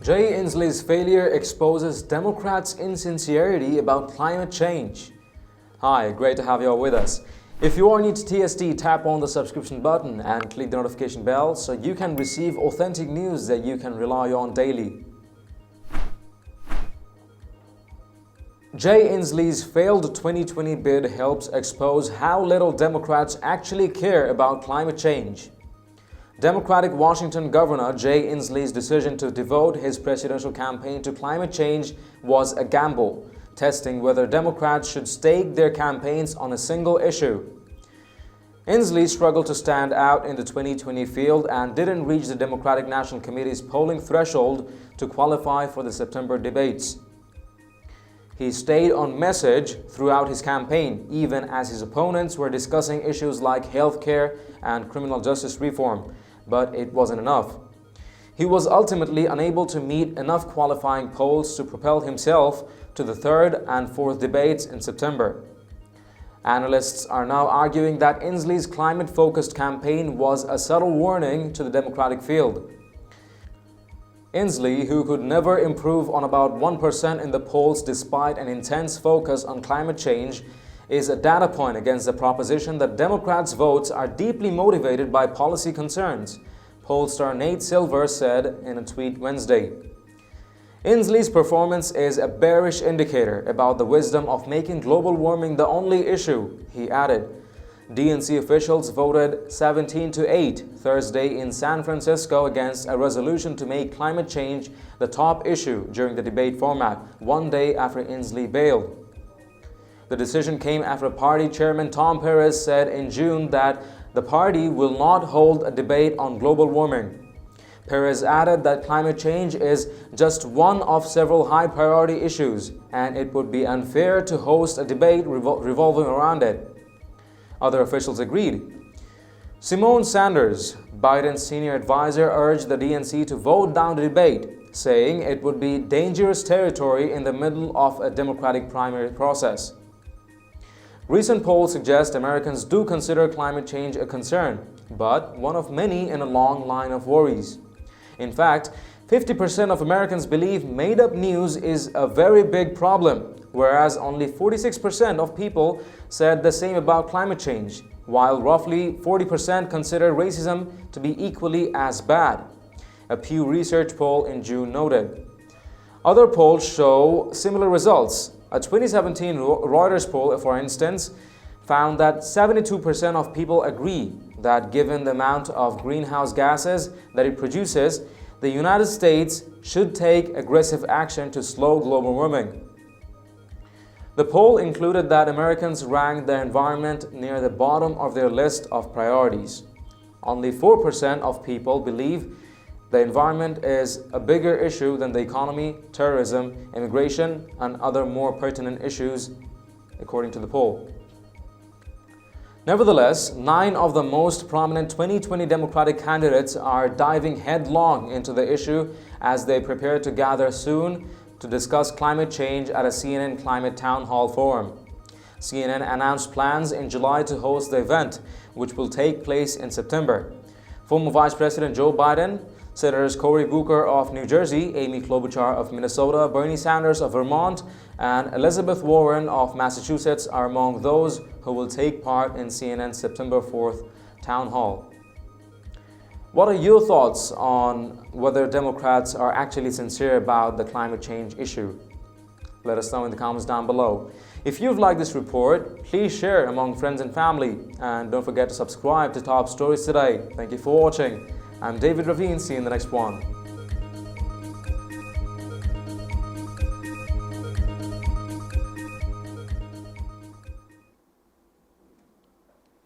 Jay Inslee's failure exposes Democrats' insincerity about climate change. Hi, great to have you all with us. If you are new to TSD, tap on the subscription button and click the notification bell so you can receive authentic news that you can rely on daily. Jay Inslee's failed 2020 bid helps expose how little Democrats actually care about climate change. Democratic Washington Governor Jay Inslee's decision to devote his presidential campaign to climate change was a gamble, testing whether Democrats should stake their campaigns on a single issue. Inslee struggled to stand out in the 2020 field and didn't reach the Democratic National Committee's polling threshold to qualify for the September debates. He stayed on message throughout his campaign, even as his opponents were discussing issues like health care and criminal justice reform, but it wasn't enough. He was ultimately unable to meet enough qualifying polls to propel himself to the third and fourth debates in September. Analysts are now arguing that Inslee's climate-focused campaign was a subtle warning to the Democratic field. Inslee, who could never improve on about 1% in the polls despite an intense focus on climate change, is a data point against the proposition that Democrats' votes are deeply motivated by policy concerns, pollster Nate Silver said in a tweet Wednesday. Inslee's performance is a bearish indicator about the wisdom of making global warming the only issue, he added. DNC officials voted 17-8 Thursday in San Francisco against a resolution to make climate change the top issue during the debate format, one day after Inslee bailed. The decision came after party chairman Tom Perez said in June that the party will not hold a debate on global warming. Perez added that climate change is just one of several high-priority issues, and it would be unfair to host a debate revolving around it. Other officials agreed. Simone Sanders, Biden's senior advisor, urged the DNC to vote down the debate, saying it would be dangerous territory in the middle of a Democratic primary process. Recent polls suggest Americans do consider climate change a concern, but one of many in a long line of worries. In fact, 50% of Americans believe made-up news is a very big problem, whereas only 46% of people said the same about climate change, while roughly 40% consider racism to be equally as bad, a Pew Research poll in June noted. Other polls show similar results. A 2017 Reuters poll, for instance, found that 72% of people agree that given the amount of greenhouse gases that it produces, the United States should take aggressive action to slow global warming. The poll included that Americans ranked the environment near the bottom of their list of priorities. Only 4% of people believe the environment is a bigger issue than the economy, terrorism, immigration, and other more pertinent issues, according to the poll. Nevertheless, 9 of the most prominent 2020 Democratic candidates are diving headlong into the issue as they prepare to gather soon to discuss climate change at a CNN Climate Town Hall Forum. CNN announced plans in July to host the event, which will take place in September. Former Vice President Joe Biden, Senators Cory Booker of New Jersey, Amy Klobuchar of Minnesota, Bernie Sanders of Vermont, and Elizabeth Warren of Massachusetts are among those who will take part in CNN's September 4th town hall. What are your thoughts on whether Democrats are actually sincere about the climate change issue? Let us know in the comments down below. If you've liked this report, please share among friends and family. And don't forget to subscribe to Top Stories Today. Thank you for watching. I'm David Ravine. See you in the next one.